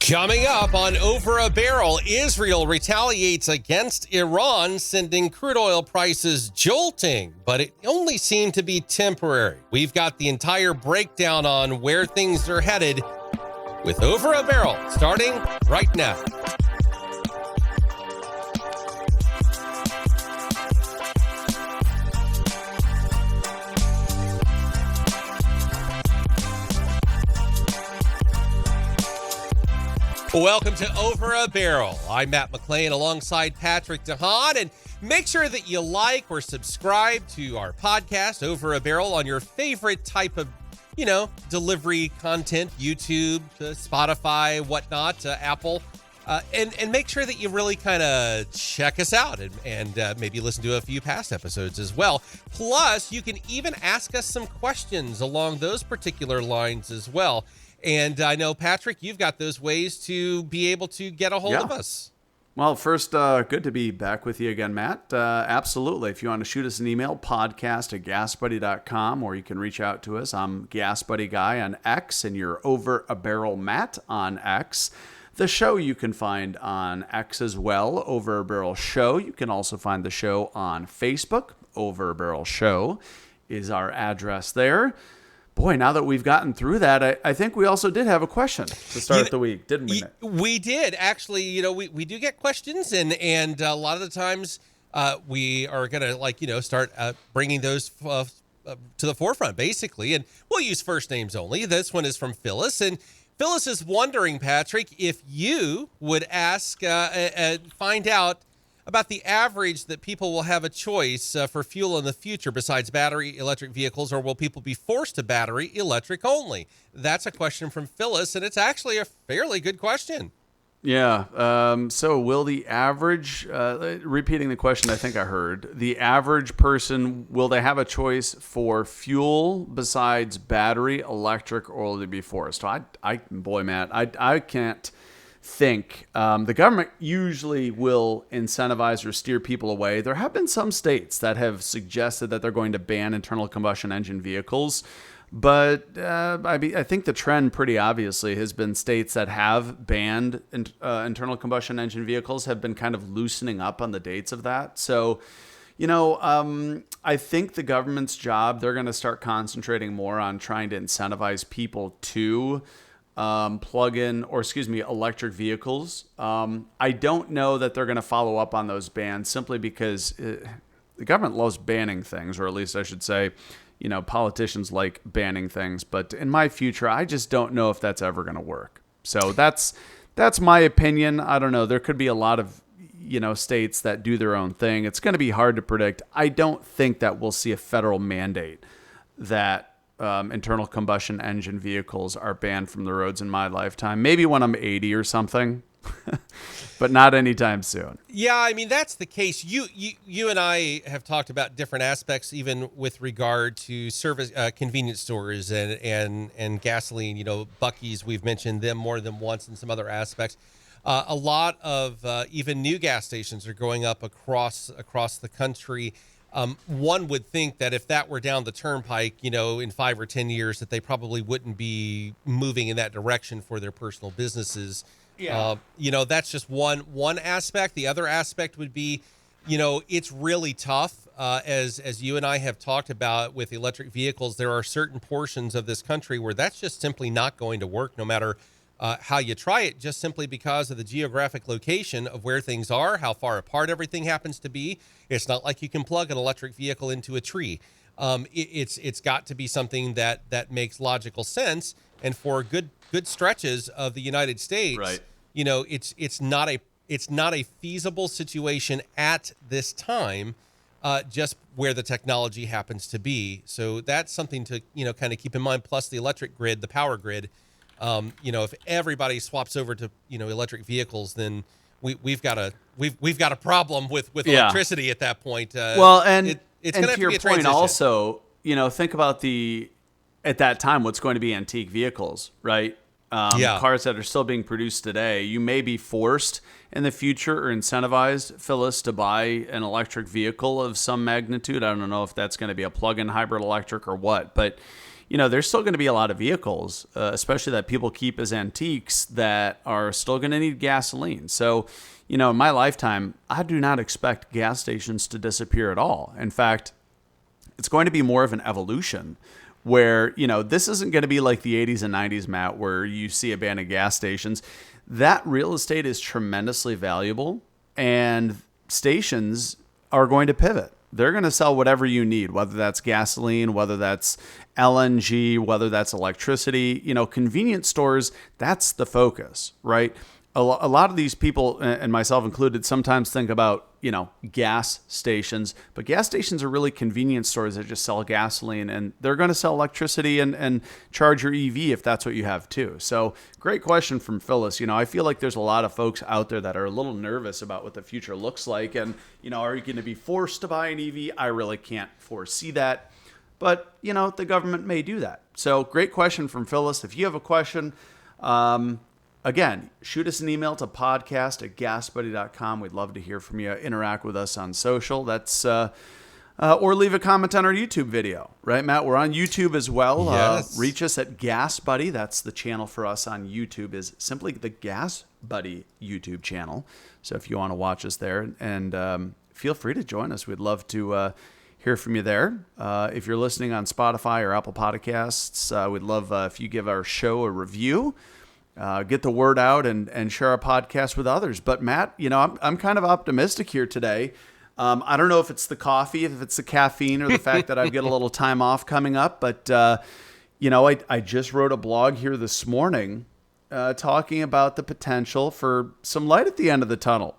Coming up on Over a Barrel, Israel retaliates against Iran, sending crude oil prices jolting, but it only seemed to be temporary. We've got the entire breakdown on where things are headed with Over a Barrel, starting right now. Welcome to Over a Barrel. I'm Matt McClain alongside Patrick DeHaan, and make sure that you like or subscribe to our podcast, Over a Barrel, on your favorite type of, delivery content, YouTube, Spotify, whatnot, Apple, and make sure that you really kind of check us out and maybe listen to a few past episodes as well. Plus, you can even ask us some questions along those particular lines as well. And I know, Patrick, you've got those ways to be able to get a hold of us. Well, first, good to be back with you again, Matt. Absolutely. If you want to shoot us an email, podcast@gasbuddy.com, or you can reach out to us. I'm Gas Buddy Guy on X, and you're Over a Barrel Matt on X. The show you can find on X as well, Over a Barrel Show. You can also find the show on Facebook. Over a Barrel Show is our address there. Boy, now that we've gotten through that, I think we also did have a question to start the week, didn't we? We did. Actually, we do get questions, and a lot of the times we are going to, start bringing those to the forefront, basically. And we'll use first names only. This one is from Phyllis. And Phyllis is wondering, Patrick, if you would ask, find out about the average that people will have a choice for fuel in the future besides battery electric vehicles, or will people be forced to battery electric only? That's a question from Phyllis, and it's actually a fairly good question. Yeah. So will the average, repeating the question I think I heard, the average person, will they have a choice for fuel besides battery, electric, or will they be forced? Boy, Matt, I can't think. The government usually will incentivize or steer people away. There have been some states that have suggested that they're going to ban internal combustion engine vehicles, but I think the trend pretty obviously has been states that have banned internal combustion engine vehicles have been kind of loosening up on the dates of that. So, I think the government's job, they're going to start concentrating more on trying to incentivize people to electric vehicles. I don't know that they're going to follow up on those bans simply because the government loves banning things, or at least I should say, politicians like banning things. But in my future, I just don't know if that's ever going to work. So that's my opinion. I don't know. There could be a lot of, states that do their own thing. It's going to be hard to predict. I don't think that we'll see a federal mandate that internal combustion engine vehicles are banned from the roads in my lifetime. Maybe when I'm 80 or something, but not anytime soon. Yeah, I mean, that's the case. You and I have talked about different aspects, even with regard to service, convenience stores and gasoline. Buc-ee's, we've mentioned them more than once, and some other aspects. A lot of even new gas stations are going up across the country. One would think that if that were down the turnpike, in 5 or 10 years, that they probably wouldn't be moving in that direction for their personal businesses. Yeah. That's just one aspect. The other aspect would be, it's really tough. As you and I have talked about with electric vehicles, there are certain portions of this country where that's just simply not going to work, no matter how you try it, just simply because of the geographic location of where things are, how far apart everything happens to be. It's not like you can plug an electric vehicle into a tree. It's got to be something that makes logical sense. And for good stretches of the United States, right, it's not a feasible situation at this time, just where the technology happens to be. So that's something to kind of keep in mind. Plus the electric grid, the power grid. If everybody swaps over to electric vehicles, then we've got a problem with electricity at that point. It's going to have to be a transition. Also, think about at that time what's going to be antique vehicles, right? Cars that are still being produced today. You may be forced in the future or incentivized, Phyllis, to buy an electric vehicle of some magnitude. I don't know if that's going to be a plug-in hybrid electric or what, but there's still going to be a lot of vehicles, especially that people keep as antiques, that are still going to need gasoline. So, in my lifetime, I do not expect gas stations to disappear at all. In fact, it's going to be more of an evolution where, this isn't going to be like the 80s and 90s, Matt, where you see abandoned gas stations. That real estate is tremendously valuable, and stations are going to pivot. They're going to sell whatever you need, whether that's gasoline, whether that's LNG, whether that's electricity. Convenience stores, that's the focus, right? A lot of these people, and myself included, sometimes think about, gas stations. But gas stations are really convenience stores that just sell gasoline, and they're going to sell electricity and charge your EV if that's what you have too. So great question from Phyllis. I feel like there's a lot of folks out there that are a little nervous about what the future looks like. And, are you going to be forced to buy an EV? I really can't foresee that. But, the government may do that. So great question from Phyllis. If you have a question, again, shoot us an email to podcast@gasbuddy.com. We'd love to hear from you. Interact with us on social. That's or leave a comment on our YouTube video. Right, Matt? We're on YouTube as well. Yes. Reach us at Gas Buddy. That's the channel for us on YouTube, is simply the Gas Buddy YouTube channel. So if you want to watch us there, and feel free to join us. We'd love to hear from you there. If you're listening on Spotify or Apple Podcasts, we'd love if you give our show a review. Get the word out and share our podcast with others. But Matt, I'm kind of optimistic here today. I don't know if it's the coffee, if it's the caffeine, or the fact that I've got a little time off coming up. But, I just wrote a blog here this morning talking about the potential for some light at the end of the tunnel.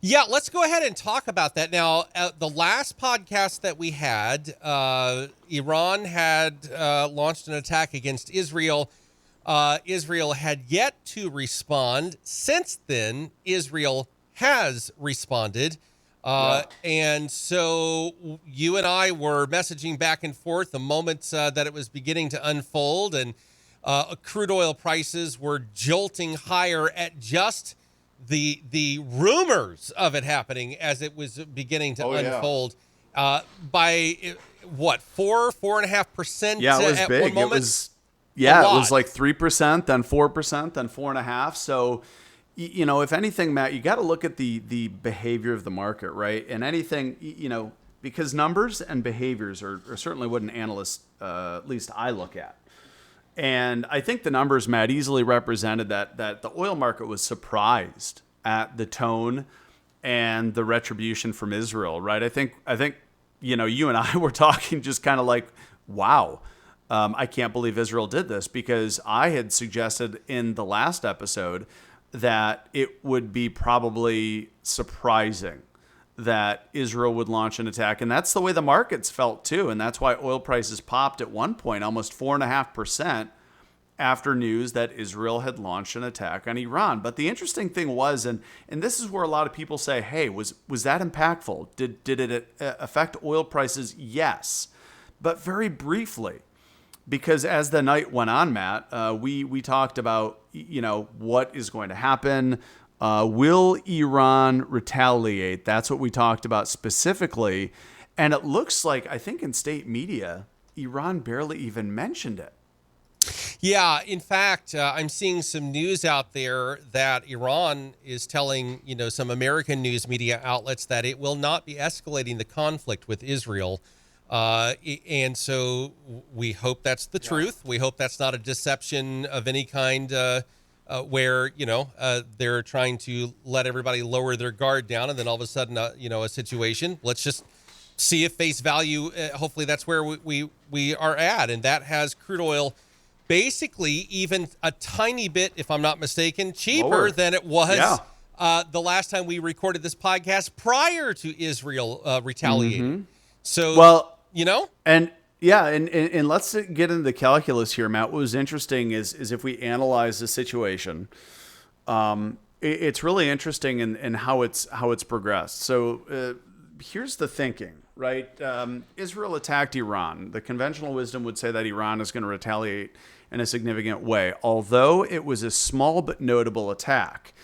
Yeah, let's go ahead and talk about that. Now, the last podcast that we had, Iran had launched an attack against Israel. Israel had yet to respond. Since then, Israel has responded. And so you and I were messaging back and forth the moment that it was beginning to unfold, and crude oil prices were jolting higher at just the rumors of it happening as it was beginning to unfold. By what, 4.5%? Yeah, it was at big. one moment? It was like 3%, then 4%, then 4.5%. So, if anything, Matt, you got to look at the behavior of the market, right? And anything, because numbers and behaviors are certainly what an analyst, at least I look at. And I think the numbers, Matt, easily represented that the oil market was surprised at the tone and the retribution from Israel, right? I think you and I were talking just kind of like, wow. I can't believe Israel did this, because I had suggested in the last episode that it would be probably surprising that Israel would launch an attack. And that's the way the markets felt too. And that's why oil prices popped at one point, almost 4.5% after news that Israel had launched an attack on Iran. But the interesting thing was, and this is where a lot of people say, hey, was that impactful? Did it affect oil prices? Yes, but very briefly. Because as the night went on, Matt, we talked about, what is going to happen. Will Iran retaliate? That's what we talked about specifically. And it looks like, I think in state media, Iran barely even mentioned it. Yeah, in fact, I'm seeing some news out there that Iran is telling, some American news media outlets that it will not be escalating the conflict with Israel. And so we hope that's the truth. We hope that's not a deception of any kind where, they're trying to let everybody lower their guard down. And then all of a sudden, a situation, let's just see if face value. Hopefully that's where we are at. And that has crude oil basically even a tiny bit, if I'm not mistaken, cheaper lower than it was the last time we recorded this podcast prior to Israel retaliating. Mm-hmm. So, and let's get into the calculus here, Matt. What was interesting is if we analyze the situation, it's really interesting in how it's progressed. So here's the thinking, right? Israel attacked Iran. The conventional wisdom would say that Iran is going to retaliate in a significant way, although it was a small but notable attack,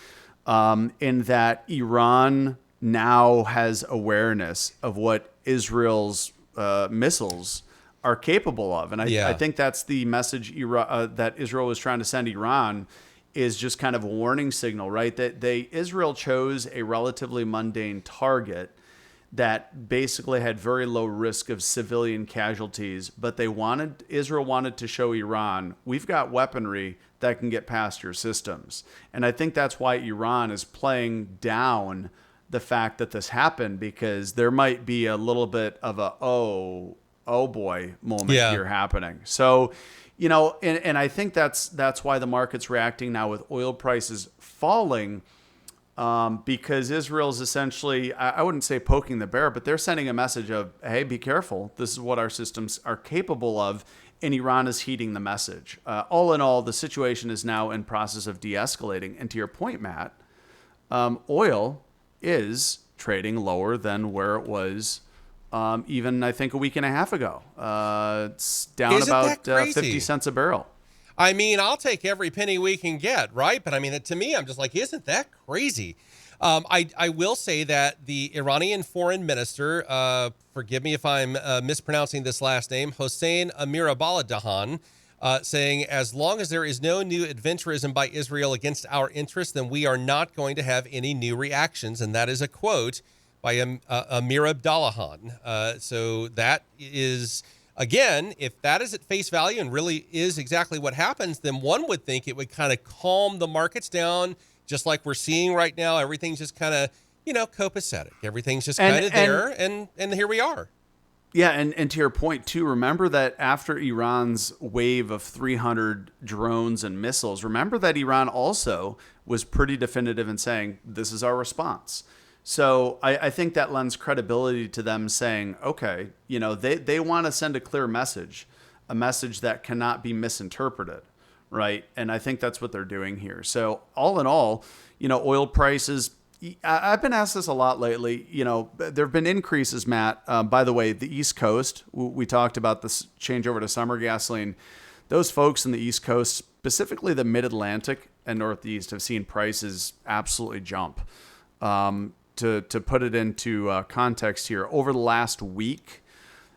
in that Iran now has awareness of what Israel's missiles are capable of. And I Yeah. think that's the message that Israel was trying to send Iran, is just kind of a warning signal, right? That Israel chose a relatively mundane target that basically had very low risk of civilian casualties, but Israel wanted to show Iran, we've got weaponry that can get past your systems. And I think that's why Iran is playing down the fact that this happened, because there might be a little bit of a, oh boy moment here happening. So, and I think that's why the market's reacting now with oil prices falling, because Israel's essentially, I wouldn't say poking the bear, but they're sending a message of, hey, be careful. This is what our systems are capable of. And Iran is heeding the message. All in all, the situation is now in process of de-escalating. And to your point, Matt, oil is trading lower than where it was even, I think, a week and a half ago. It's down about 50 cents a barrel. I mean, I'll take every penny we can get, right? But I mean, to me, I'm just like, isn't that crazy? I will say that the Iranian foreign minister, forgive me if I'm mispronouncing this last name, Hossein Amirabaladehan, saying, as long as there is no new adventurism by Israel against our interests, then we are not going to have any new reactions. And that is a quote by Amir Abdallahan. So that is, again, if that is at face value and really is exactly what happens, then one would think it would kind of calm the markets down, just like we're seeing right now. Everything's just kind of, copacetic. Everything's just kind of there, and here we are. Yeah, and to your point, too, remember that after Iran's wave of 300 drones and missiles, remember that Iran also was pretty definitive in saying, this is our response. So I think that lends credibility to them saying, okay, they want to send a clear message, a message that cannot be misinterpreted, right? And I think that's what they're doing here. So all in all, oil prices, I've been asked this a lot lately. There have been increases, Matt. By the way, the East Coast, we talked about this changeover to summer gasoline. Those folks in the East Coast, specifically the Mid-Atlantic and Northeast, have seen prices absolutely jump. To put it into context here, over the last week,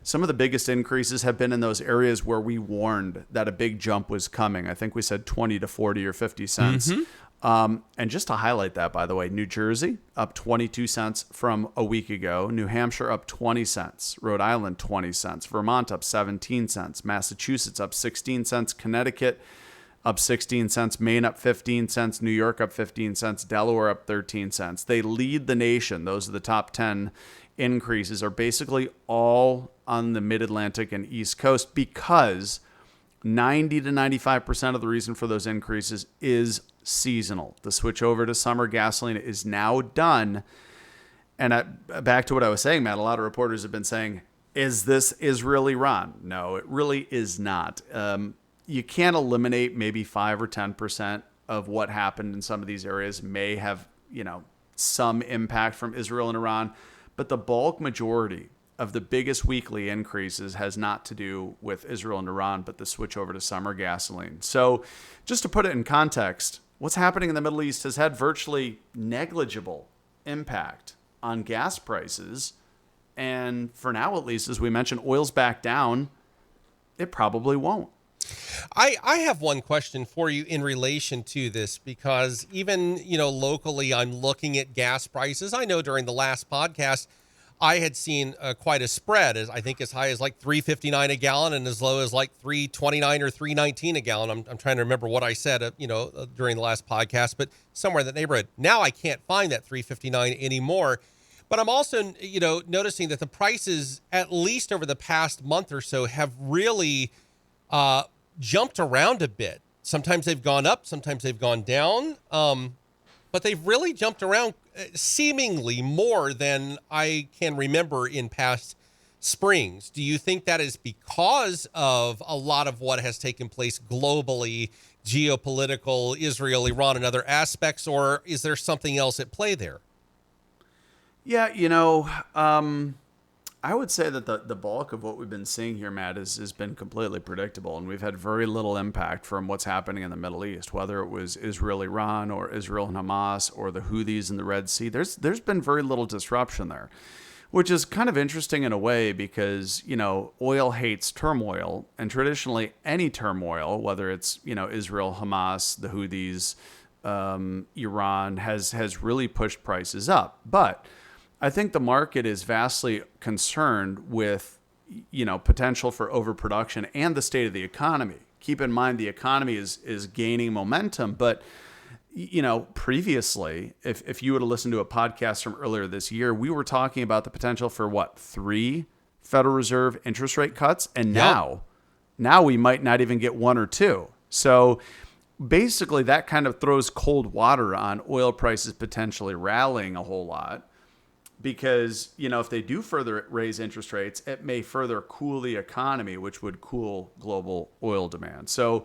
some of the biggest increases have been in those areas where we warned that a big jump was coming. I think we said 20 to 40 or 50 cents. Mm-hmm. And just to highlight that, by the way, New Jersey up 22 cents from a week ago. New Hampshire up 20 cents. Rhode Island 20 cents. Vermont up 17 cents. Massachusetts up 16 cents. Connecticut up 16 cents, Maine up 15 cents, New York up 15 cents, Delaware up 13 cents. They lead the nation. Those are the top 10 increases, are basically all on the Mid-Atlantic and East Coast, because 90 to 95% of the reason for those increases is seasonal. The switch over to summer gasoline is now done. And back to what I was saying, Matt, a lot of reporters have been saying, is this Israel-Iran? No, it really is not. You can't eliminate maybe 5 or 10% of what happened in some of these areas may have, some impact from Israel and Iran. But the bulk majority of the biggest weekly increases has not to do with Israel and Iran, but the switch over to summer gasoline. So just to put it in context, what's happening in the Middle East has had virtually negligible impact on gas prices. And for now, at least, as we mentioned, oil's back down. It probably won't. I have one question for you in relation to this, because even, locally, I'm looking at gas prices. I know during the last podcast, I had seen quite a spread, as I think as high as like $3.59 a gallon and as low as like $3.29 or $3.19 a gallon. I'm trying to remember what I said, during the last podcast, but somewhere in that neighborhood. Now I can't find that $3.59 anymore. But I'm also, noticing that the prices, at least over the past month or so, have really jumped around a bit. Sometimes they've gone up, sometimes they've gone down, but they've really jumped around seemingly more than I can remember in past springs. Do you think that is because of a lot of what has taken place globally, geopolitical, Israel, Iran, and other aspects, or is there something else at play there? Yeah, I would say that the bulk of what we've been seeing here, Matt, has been completely predictable, and we've had very little impact from what's happening in the Middle East, whether it was Israel, Iran, or Israel and Hamas, or the Houthis in the Red Sea. There's been very little disruption there. which is kind of interesting in a way because, oil hates turmoil, and traditionally any turmoil, whether it's, Israel, Hamas, the Houthis, Iran, has really pushed prices up. But I think the market is vastly concerned with, potential for overproduction and the state of the economy. Keep in mind the economy is gaining momentum, but previously, if you would have listened to a podcast from earlier this year, we were talking about the potential for 3 Federal Reserve interest rate cuts, and now we might not even get 1 or 2. So basically, that kind of throws cold water on oil prices potentially rallying a whole lot. Because, if they do further raise interest rates, it may further cool the economy, which would cool global oil demand. So,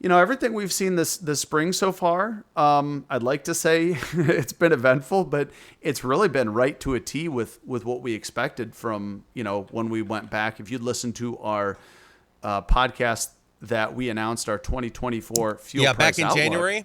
everything we've seen this spring so far, I'd like to say it's been eventful, but it's really been right to a T with what we expected from, when we went back. If you'd listened to our podcast that we announced our 2024 fuel price back in outlook. January.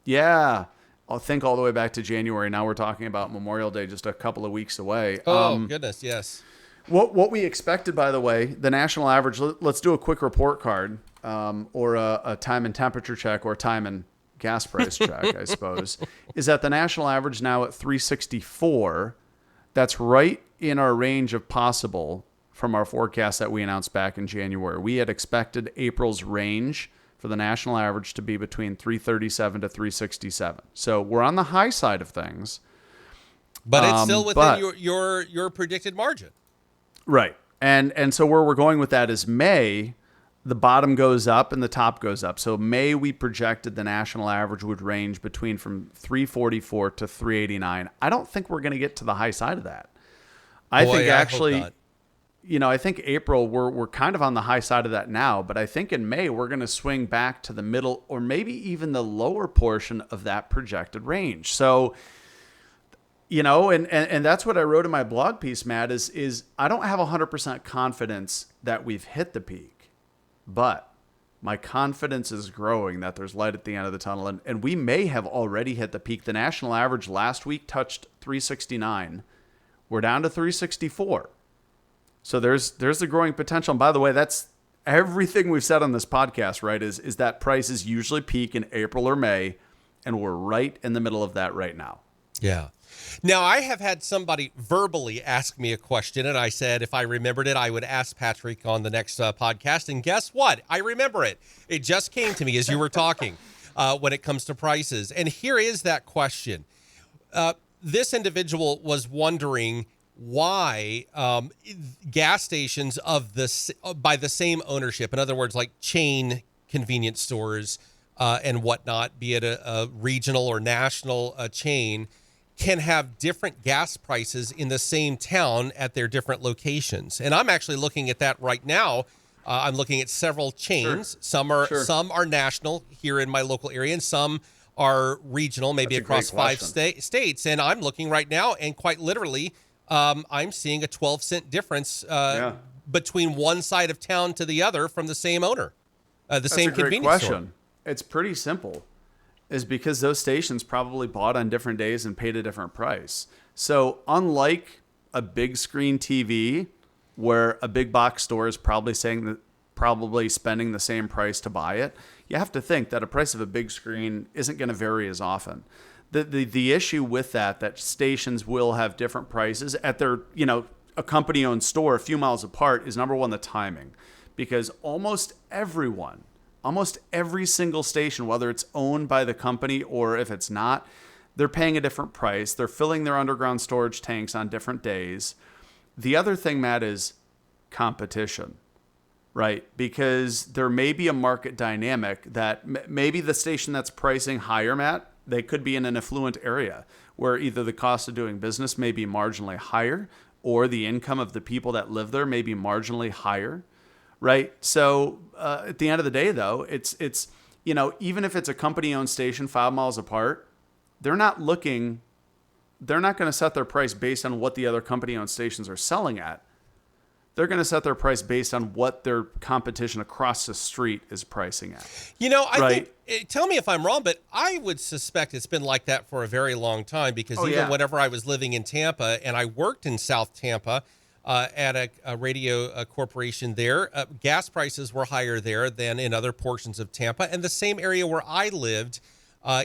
Yeah. I'll think all the way back to January. Now we're talking about Memorial Day, just a couple of weeks away. Oh, goodness, yes. What we expected, by the way, the national average, let's do a quick report card or a time and temperature check or time and gas price check, I suppose, is that the national average now at 364. That's right in our range of possible from our forecast that we announced back in January. We had expected April's range for the national average to be between 337 to 367. So we're on the high side of things. But it's still within your predicted margin. Right. And so where we're going with that is May, the bottom goes up and the top goes up. So May, we projected the national average would range between from 344 to 389. I don't think we're going to get to the high side of that. I think April, we're kind of on the high side of that now, but I think in May, we're going to swing back to the middle or maybe even the lower portion of that projected range. So, and that's what I wrote in my blog piece, Matt, is I don't have 100% confidence that we've hit the peak, but my confidence is growing that there's light at the end of the tunnel. And we may have already hit the peak. The national average last week touched 369. We're down to 364. So there's the growing potential. And by the way, that's everything we've said on this podcast, right? Is that prices usually peak in April or May, and we're right in the middle of that right now. Yeah. Now, I have had somebody verbally ask me a question, and I said if I remembered it, I would ask Patrick on the next podcast. And guess what? I remember it. It just came to me as you were talking when it comes to prices. And here is that question. This individual was wondering why gas stations by the same ownership, in other words, like chain convenience stores and whatnot, be it a regional or national chain, can have different gas prices in the same town at their different locations. And I'm actually looking at that right now. I'm looking at several chains. Sure. Some are national here in my local area, and some are regional, maybe across 5 states. And I'm looking right now, and quite literally, I'm seeing a 12-cent difference between one side of town to the other from the same owner, same convenience store. It's pretty simple. Is because those stations probably bought on different days and paid a different price. So unlike a big screen TV, where a big box store is probably spending the same price to buy it, you have to think that a price of a big screen isn't going to vary as often. The issue with that stations will have different prices at their, a company-owned store a few miles apart is, number one, the timing. Because almost every single station, whether it's owned by the company or if it's not, they're paying a different price. They're filling their underground storage tanks on different days. The other thing, Matt, is competition, right? Because there may be a market dynamic that maybe the station that's pricing higher, Matt, they could be in an affluent area where either the cost of doing business may be marginally higher or the income of the people that live there may be marginally higher. Right. So at the end of the day, though, it's even if it's a company-owned station 5 miles apart, they're not going to set their price based on what the other company-owned stations are selling at. they're going to set their price based on what their competition across the street is pricing at. I think, tell me if I'm wrong, but I would suspect it's been like that for a very long time, because whenever I was living in Tampa and I worked in South Tampa at a radio corporation there, gas prices were higher there than in other portions of Tampa. And the same area where I lived,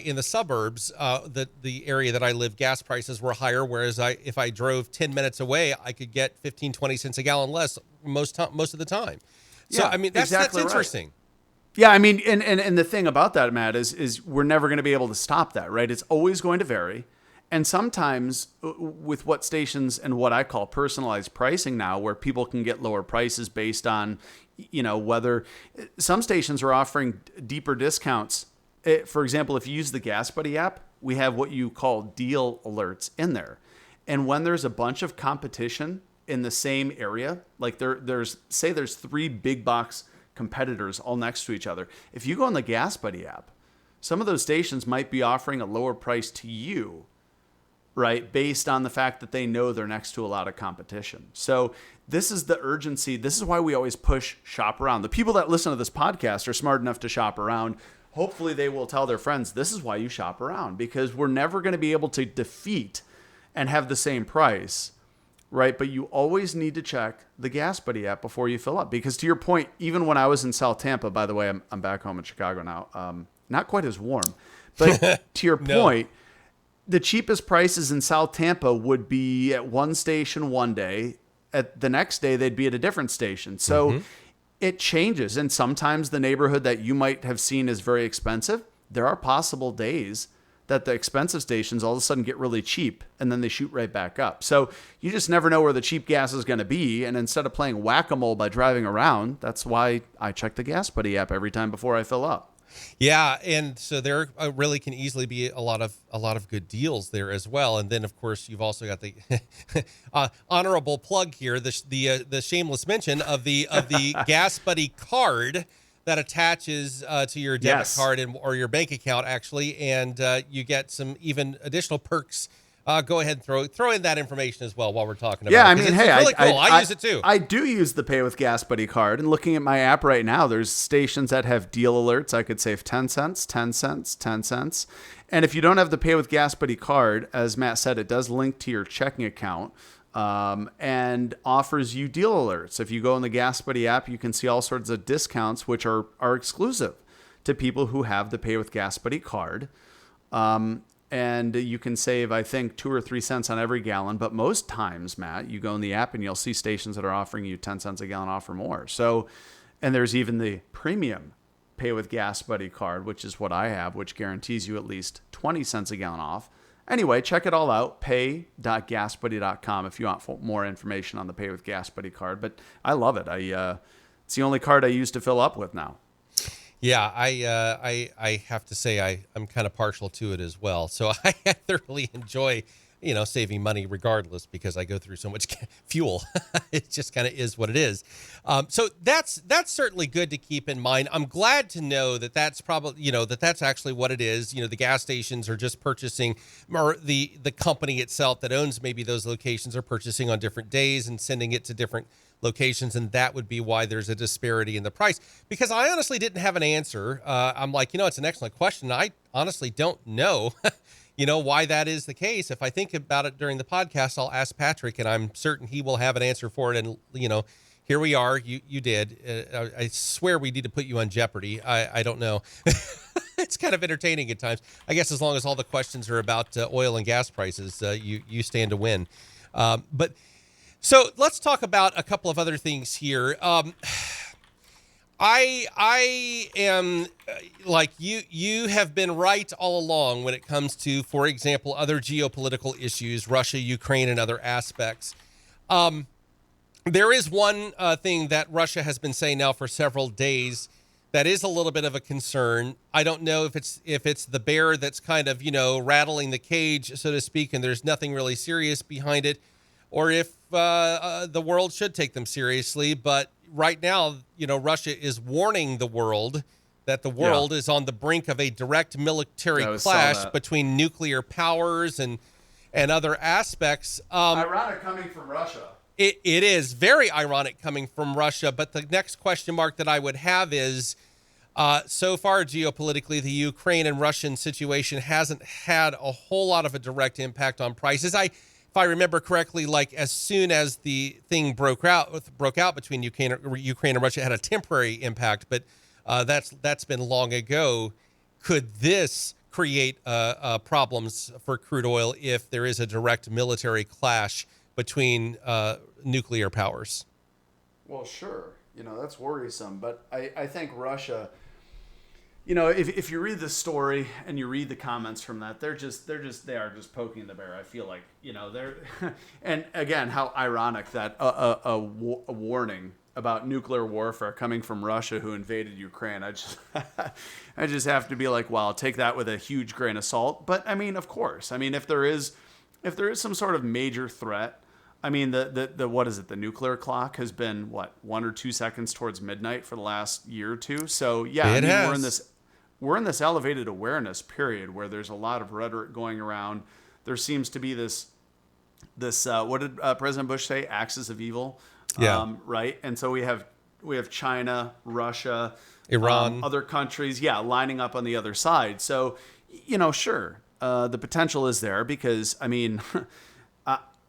in the suburbs, the area that I live, gas prices were higher, whereas if I drove 10 minutes away, I could get 15, 20 cents a gallon less most of the time. So, Yeah, I mean, that's interesting. Right. Yeah, I mean, and the thing about that, Matt, is we're never going to be able to stop that, right? It's always going to vary. And sometimes with what stations and what I call personalized pricing now, where people can get lower prices based on, whether some stations are offering deeper discounts. For example, if you use the Gas Buddy app, we have what you call deal alerts in there. And when there's a bunch of competition in the same area, like there's 3 big box competitors all next to each other. If you go on the Gas Buddy app, some of those stations might be offering a lower price to you, right? Based on the fact that they know they're next to a lot of competition. So this is the urgency. This is why we always push shop around. The people that listen to this podcast are smart enough to shop around. Hopefully they will tell their friends, this is why you shop around, because we're never going to be able to defeat and have the same price, right? But you always need to check the Gas Buddy app before you fill up, because to your point, even when I was in South Tampa, by the way, I'm back home in Chicago now, not quite as warm, but to your point, the cheapest prices in South Tampa would be at one station one day. At the next day, they'd be at a different station. So it changes. And sometimes the neighborhood that you might have seen is very expensive. There are possible days that the expensive stations all of a sudden get really cheap and then they shoot right back up. So you just never know where the cheap gas is going to be. And instead of playing whack-a-mole by driving around, that's why I check the Gas Buddy app every time before I fill up. Yeah, and so there really can easily be a lot of good deals there as well. And then, of course, you've also got the honorable plug here, the shameless mention of the Gas Buddy card that attaches to your debit card or your bank account, actually, and you get some even additional perks. Go ahead and throw in that information as well while we're talking about it. Yeah, I mean, hey, it's really cool. I use it too. I do use the Pay with Gas Buddy card, and looking at my app right now, there's stations that have deal alerts. I could save 10 cents, 10 cents, 10 cents. And if you don't have the Pay with Gas Buddy card, as Matt said, it does link to your checking account and offers you deal alerts. If you go in the Gas Buddy app, you can see all sorts of discounts, which are exclusive to people who have the Pay with Gas Buddy card. And you can save, I think, 2 or 3 cents on every gallon. But most times, Matt, you go in the app and you'll see stations that are offering you 10 cents a gallon off or more. So, and there's even the premium Pay with Gas Buddy card, which is what I have, which guarantees you at least 20 cents a gallon off. Anyway, check it all out, pay.gasbuddy.com if you want more information on the Pay with Gas Buddy card. But I love it. It's the only card I use to fill up with now. Yeah, I have to say I'm kind of partial to it as well. So I thoroughly enjoy, saving money regardless, because I go through so much fuel. It just kind of is what it is. So that's certainly good to keep in mind. I'm glad to know that that's probably, that's actually what it is. The gas stations are just purchasing, or the company itself that owns maybe those locations are purchasing on different days and sending it to different locations, and that would be why there's a disparity in the price. Because I honestly didn't have an answer. I'm like, it's an excellent question. I honestly don't know, why that is the case. If I think about it during the podcast, I'll ask Patrick, and I'm certain he will have an answer for it. And here we are. You did. I swear we need to put you on Jeopardy. I don't know. It's kind of entertaining at times. I guess as long as all the questions are about oil and gas prices, you stand to win. But. So let's talk about a couple of other things here. I am like you have been right all along when it comes to, for example, other geopolitical issues, Russia, Ukraine, and other aspects. There is one thing that Russia has been saying now for several days that is a little bit of a concern. I don't know if it's the bear that's kind of, rattling the cage, so to speak, and there's nothing really serious behind it, or if the world should take them seriously. But right now, Russia is warning the world that the world is on the brink of a direct military clash between nuclear powers and other aspects. Ironic coming from Russia. It is very ironic coming from Russia, but the next question mark that I would have is, so far geopolitically, the Ukraine and Russian situation hasn't had a whole lot of a direct impact on prices. If I remember correctly, like as soon as the thing broke out between Ukraine and Russia, it had a temporary impact, but that's been long ago. Could this create problems for crude oil if there is a direct military clash between nuclear powers? Well, sure. That's worrisome. But I think Russia, if you read the story and you read the comments from that, they are just poking the bear. I feel like, they're, and again, how ironic that a warning about nuclear warfare coming from Russia, who invaded Ukraine. I just have to be like, well, take that with a huge grain of salt. But I mean, of course, if there is some sort of major threat, the what is it? The nuclear clock has been 1 or 2 seconds towards midnight for the last year or two. So yeah, we're in this elevated awareness period where there's a lot of rhetoric going around. There seems to be this what did President Bush say? Axis of evil. Yeah. Right. And so we have China, Russia, Iran, other countries, lining up on the other side. So, sure, the potential is there because,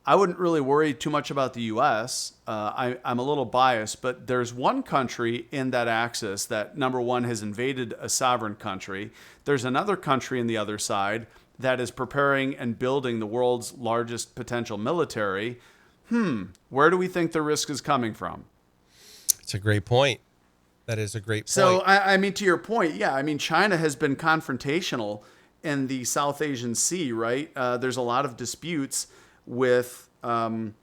I wouldn't really worry too much about the U.S. I'm a little biased, but there's one country in that axis that, number one, has invaded a sovereign country. There's another country on the other side that is preparing and building the world's largest potential military. Where do we think the risk is coming from? It's a great point. That is a great point. So, to your point, China has been confrontational in the South Asian Sea, right? There's a lot of disputes with some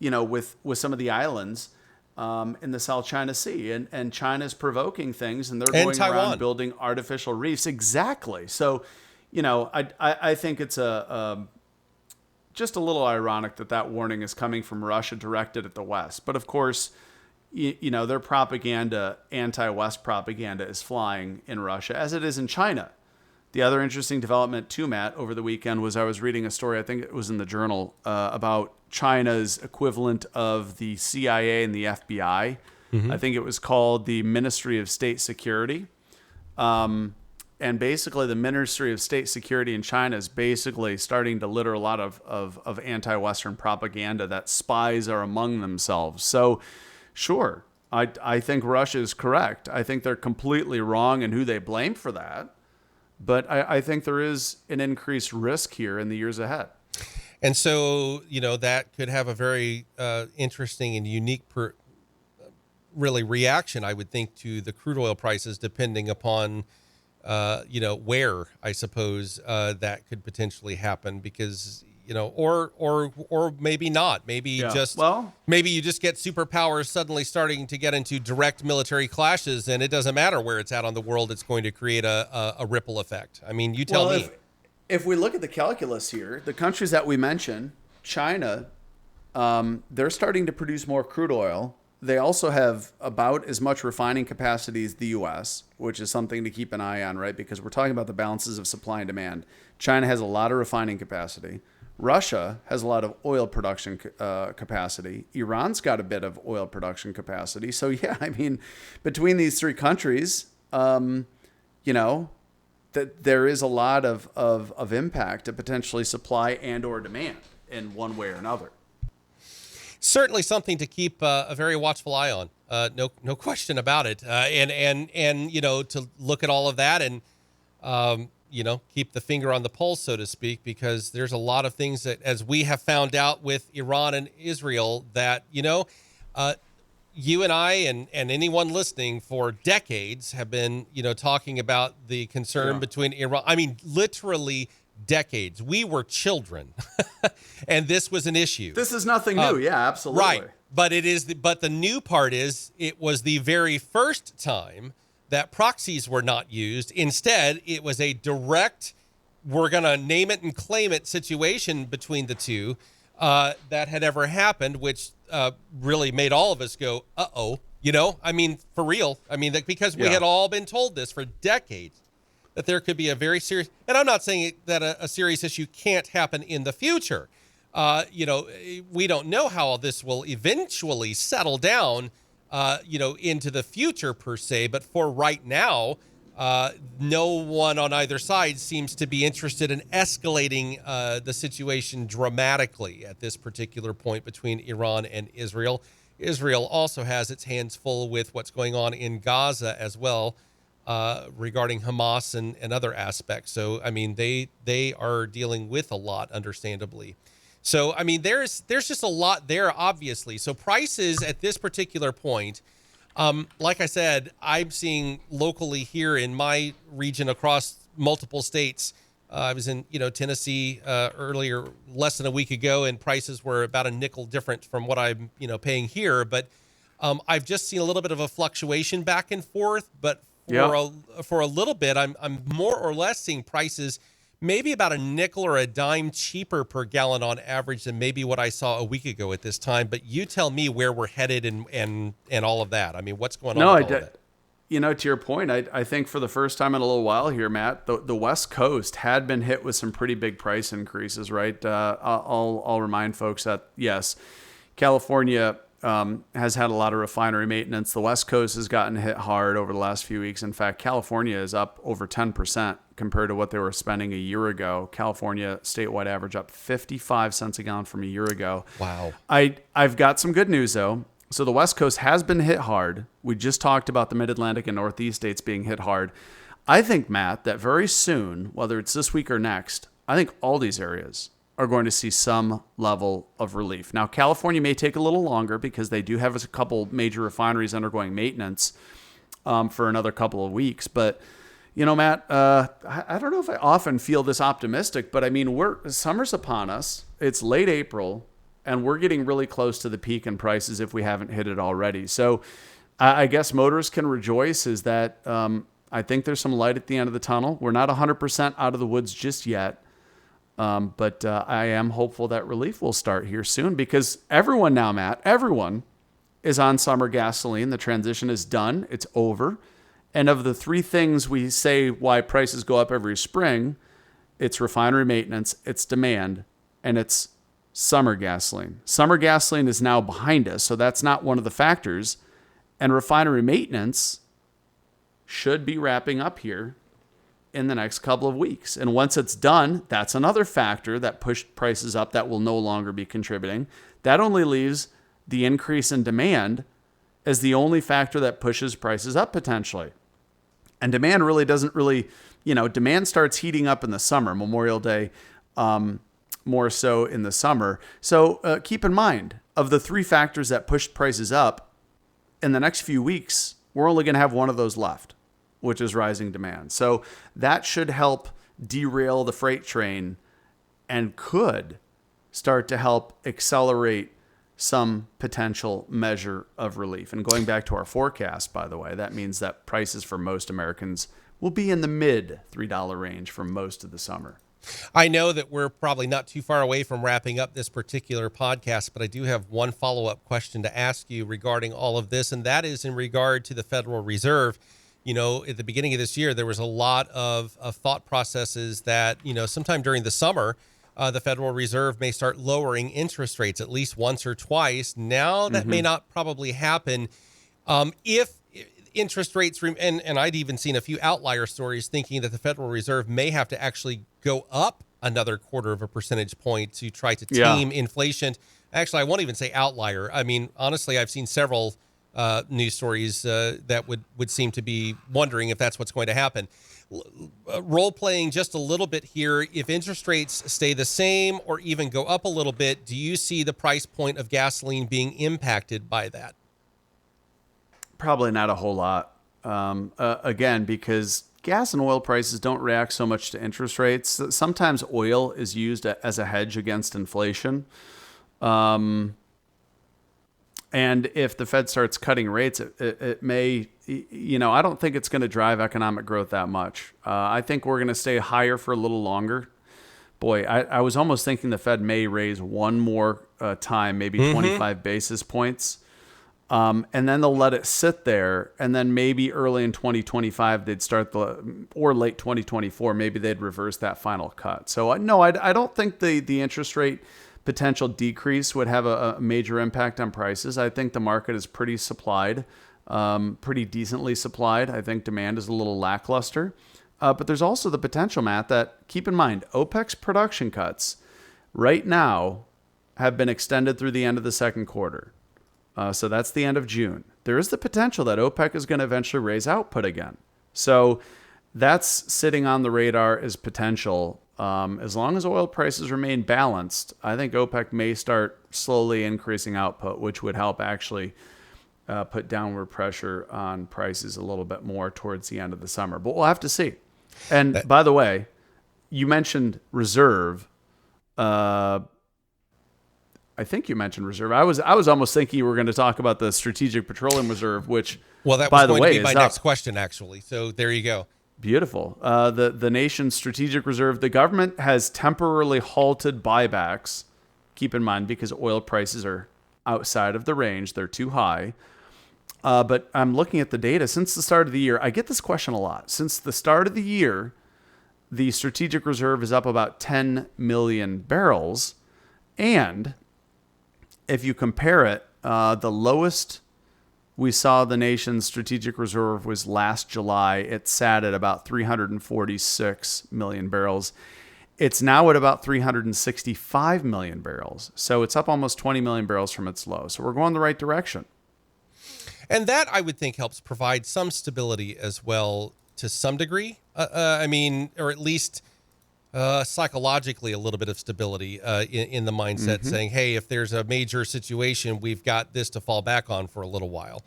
of the islands in the South China Sea. And China's provoking things, and they're going Taiwan, around building artificial reefs. Exactly. So, I think it's just a little ironic that warning is coming from Russia directed at the West. But of course, their propaganda, anti-West propaganda, is flying in Russia as it is in China. The other interesting development too, Matt, over the weekend was I was reading a story, I think it was in the Journal, about China's equivalent of the CIA and the FBI. Mm-hmm. I think it was called the Ministry of State Security. And basically, the Ministry of State Security in China is basically starting to litter a lot of anti-Western propaganda that spies are among themselves. So, sure, I think Russia is correct. I think they're completely wrong in who they blame for that. But I think there is an increased risk here in the years ahead. And so, that could have a very interesting and unique reaction, I would think, to the crude oil prices, depending upon where I suppose that could potentially happen, because or maybe not. Maybe you just get superpowers suddenly starting to get into direct military clashes, and it doesn't matter where it's at on the world. It's going to create a ripple effect. You tell me. If we look at the calculus here, the countries that we mentioned, China, they're starting to produce more crude oil. They also have about as much refining capacity as the U.S., which is something to keep an eye on, right? Because we're talking about the balances of supply and demand. China has a lot of refining capacity. Russia has a lot of oil production capacity. Iran's got a bit of oil production capacity. So, between these three countries, that there is a lot of impact to potentially supply and or demand in one way or another. Certainly something to keep a very watchful eye on. No question about it. And to look at all of that and, keep the finger on the pulse, so to speak, because there's a lot of things that, as we have found out with Iran and Israel, that, you and I and anyone listening for decades have been, talking about the concern between Iran. Literally decades. We were children and this was an issue. This is nothing new. Yeah, absolutely. Right. But the new part is it was the very first time that proxies were not used. Instead, it was a direct, we're going to name it and claim it situation between the two that had ever happened, which really made all of us go, uh-oh, for real. Because we had all been told this for decades, that there could be a very serious, and I'm not saying that a serious issue can't happen in the future, We don't know how all this will eventually settle down, into the future per se. But for right now, no one on either side seems to be interested in escalating the situation dramatically at this particular point between Iran and Israel. Israel also has its hands full with what's going on in Gaza as well, regarding Hamas and other aspects. So, I mean, they are dealing with a lot, understandably. So, I mean, there's just a lot there, obviously. So prices at this particular point, like I said, I'm seeing locally here in my region across multiple states. I was in, Tennessee earlier, less than a week ago, and prices were about a nickel different from what I'm, paying here. But I've just seen a little bit of a fluctuation back and forth. But for a little bit, I'm more or less seeing prices maybe about a nickel or a dime cheaper per gallon on average than maybe what I saw a week ago at this time. But you tell me where we're headed and all of that. I mean, what's going on with all of that? To your point, I think for the first time in a little while here, Matt, the West Coast had been hit with some pretty big price increases, right? I'll remind folks that, yes, California has had a lot of refinery maintenance. The West Coast has gotten hit hard over the last few weeks. In fact, California is up over 10% compared to what they were spending a year ago. California statewide average up 55 cents a gallon from a year ago. Wow. I've got some good news, though. So the West Coast has been hit hard. We just talked about the Mid-Atlantic and Northeast states being hit hard. I think, Matt, that very soon, whether it's this week or next, I think all these areas are going to see some level of relief. Now, California may take a little longer because they do have a couple major refineries undergoing maintenance for another couple of weeks. But, Matt, I don't know if I often feel this optimistic, but I mean, summer's upon us. It's late April, and we're getting really close to the peak in prices if we haven't hit it already. So I guess motorists can rejoice is that I think there's some light at the end of the tunnel. We're not 100% out of the woods just yet. But I am hopeful that relief will start here soon because everyone now, Matt, everyone is on summer gasoline. The transition is done. It's over. And of the three things we say why prices go up every spring, it's refinery maintenance, it's demand, and it's summer gasoline. Summer gasoline is now behind us, so that's not one of the factors. And refinery maintenance should be wrapping up here in the next couple of weeks. And once it's done, that's another factor that pushed prices up that will no longer be contributing. That only leaves the increase in demand as the only factor that pushes prices up potentially. And demand really doesn't demand starts heating up in the summer, Memorial Day, more so in the summer. So keep in mind, of the three factors that pushed prices up, in the next few weeks, we're only going to have one of those left, which is rising demand. So that should help derail the freight train and could start to help accelerate some potential measure of relief. And going back to our forecast, by the way, that means that prices for most Americans will be in the mid $3 range for most of the summer. I know that we're probably not too far away from wrapping up this particular podcast, but I do have one follow-up question to ask you regarding all of this, and that is in regard to the Federal Reserve. At the beginning of this year, there was a lot of thought processes that, sometime during the summer, the Federal Reserve may start lowering interest rates at least once or twice. Now that may not probably happen. If interest rates, and I'd even seen a few outlier stories thinking that the Federal Reserve may have to actually go up another 1/4 percentage point to try to tame inflation. Actually, I won't even say outlier. I mean, honestly, I've seen several news stories that would seem to be wondering if that's what's going to happen. Role playing just a little bit here. If interest rates stay the same or even go up a little bit, do you see the price point of gasoline being impacted by that? Probably not a whole lot. Again, because gas and oil prices don't react so much to interest rates. Sometimes oil is used as a hedge against inflation. And if the Fed starts cutting rates, it may, I don't think it's going to drive economic growth that much. I think we're going to stay higher for a little longer. Boy, I was almost thinking the Fed may raise one more time, maybe 25 basis points. And then they'll let it sit there. And then maybe early in 2025, they'd start or late 2024, maybe they'd reverse that final cut. So no, I don't think the interest rate potential decrease would have a major impact on prices. I think the market is pretty supplied, pretty decently supplied. I think demand is a little lackluster. But there's also the potential, Matt, that keep in mind, OPEC's production cuts right now have been extended through the end of the second quarter. So that's the end of June. There is the potential that OPEC is going to eventually raise output again. So that's sitting on the radar as potential. As long as oil prices remain balanced, I think OPEC may start slowly increasing output, which would help actually put downward pressure on prices a little bit more towards the end of the summer. But we'll have to see. And by the way, you mentioned reserve. I think you mentioned reserve. I was almost thinking you were going to talk about the Strategic Petroleum Reserve, which, that by was the going way, to be my is next up. question, actually. So there you go. Beautiful. The nation's strategic reserve. The government has temporarily halted buybacks. Keep in mind, because oil prices are outside of the range; they're too high. But I'm looking at the data since the start of the year. I get this question a lot. Since the start of the year, the strategic reserve is up about 10 million barrels, and if you compare it, the lowest we saw the nation's strategic reserve was last July. It sat at about 346 million barrels. It's now at about 365 million barrels. So it's up almost 20 million barrels from its low. So we're going the right direction. And that, I would think, helps provide some stability as well to some degree. I mean, or at least psychologically a little bit of stability in the mindset, saying, hey, if there's a major situation, we've got this to fall back on for a little while.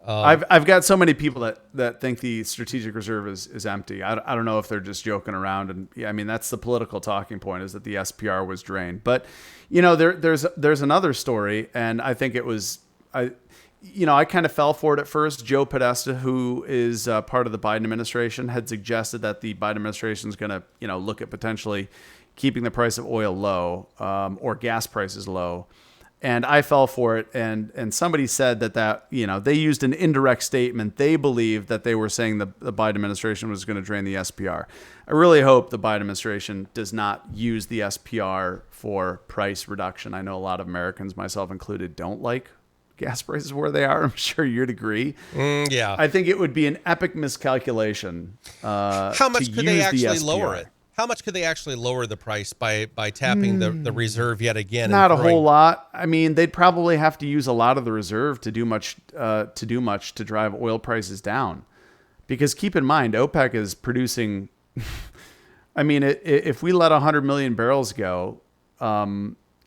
I've got so many people that think the strategic reserve is empty. I don't know if they're just joking around. And yeah, I mean, that's the political talking point, is that the SPR was drained. But, there's another story, and I think it was, I kind of fell for it at first. Joe Podesta, who is part of the Biden administration, had suggested that the Biden administration is going to, look at potentially keeping the price of oil low, or gas prices low. And I fell for it. And somebody said that they used an indirect statement. They believed that they were saying the Biden administration was going to drain the SPR. I really hope the Biden administration does not use the SPR for price reduction. I know a lot of Americans, myself included, don't like gas prices where they are. I'm sure you'd agree. Yeah. I think it would be an epic miscalculation. How much could they actually lower it? How much could they actually lower the price by tapping the reserve yet again? Not a whole lot. I mean, they'd probably have to use a lot of the reserve to do much to drive oil prices down. Because keep in mind, OPEC is producing. I mean, if we let 100 million barrels go,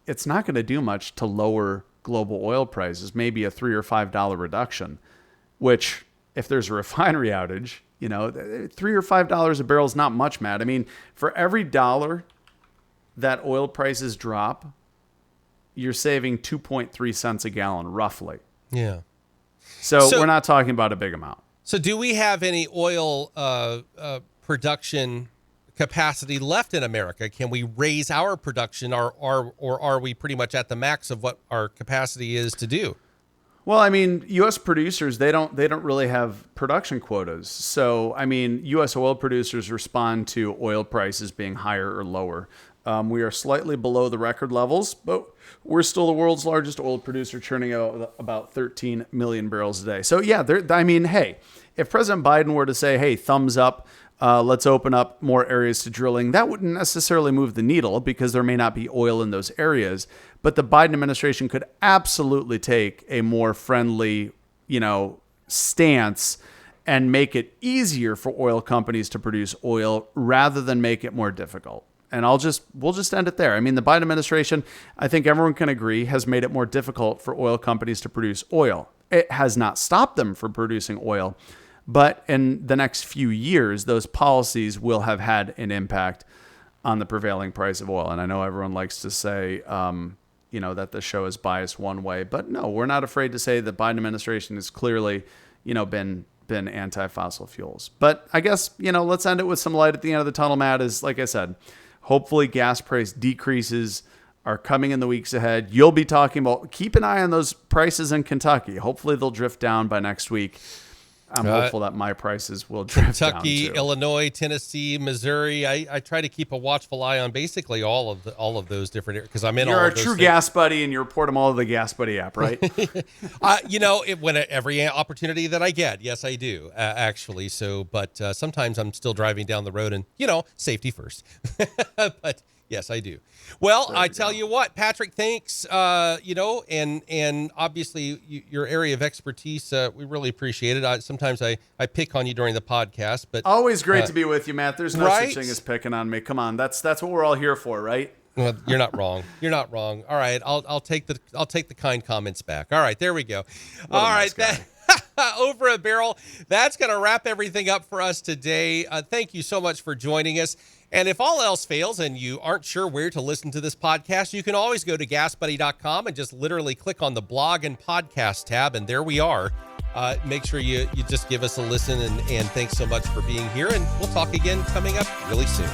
it's not going to do much to lower global oil prices. Maybe a $3 or $5 reduction, which, if there's a refinery outage, $3 or $5 a barrel is not much, Matt. I mean, for every dollar that oil prices drop, you're saving 2.3 cents a gallon, roughly. Yeah. So we're not talking about a big amount. So do we have any oil production capacity left in America? Can we raise our production, or are we pretty much at the max of what our capacity is to do? Well, I mean, U.S. producers, they don't really have production quotas. So, I mean, U.S. oil producers respond to oil prices being higher or lower. We are slightly below the record levels, but we're still the world's largest oil producer, churning out about 13 million barrels a day. So, yeah, hey, if President Biden were to say, hey, thumbs up, let's open up more areas to drilling, that wouldn't necessarily move the needle because there may not be oil in those areas. But the Biden administration could absolutely take a more friendly, stance and make it easier for oil companies to produce oil rather than make it more difficult. And we'll just end it there. I mean, the Biden administration, I think everyone can agree, has made it more difficult for oil companies to produce oil. It has not stopped them from producing oil. But in the next few years, those policies will have had an impact on the prevailing price of oil. And I know everyone likes to say, that the show is biased one way. But no, we're not afraid to say the Biden administration has clearly, been anti-fossil fuels. But I guess, let's end it with some light at the end of the tunnel, Matt, is, like I said, hopefully gas price decreases are coming in the weeks ahead. You'll be talking about, keep an eye on those prices in Kentucky. Hopefully they'll drift down by next week. I'm hopeful that my prices will drift Kentucky, down too. Illinois, Tennessee, Missouri. I try to keep a watchful eye on basically all of those different areas because I'm in You're all a of those true states. gas buddy, and you report them all to the Gas Buddy app, right? When every opportunity that I get, yes, I do actually. So, but sometimes I'm still driving down the road, and safety first. But yes, I do. Well, I tell you what, Patrick, thanks. And obviously your area of expertise, we really appreciate it. Sometimes I pick on you during the podcast, but Always great to be with you, Matt. There's no right? such thing as picking on me. Come on, that's what we're all here for, right? Well, you're not wrong. You're not wrong. All right, I'll take the kind comments back. All right, there we go. What All a right, nice guy. Over a barrel. That's going to wrap everything up for us today. Thank you so much for joining us. And if all else fails and you aren't sure where to listen to this podcast, you can always go to gasbuddy.com and just literally click on the blog and podcast tab, and there we are. Make sure you just give us a listen, and thanks so much for being here, and we'll talk again coming up really soon.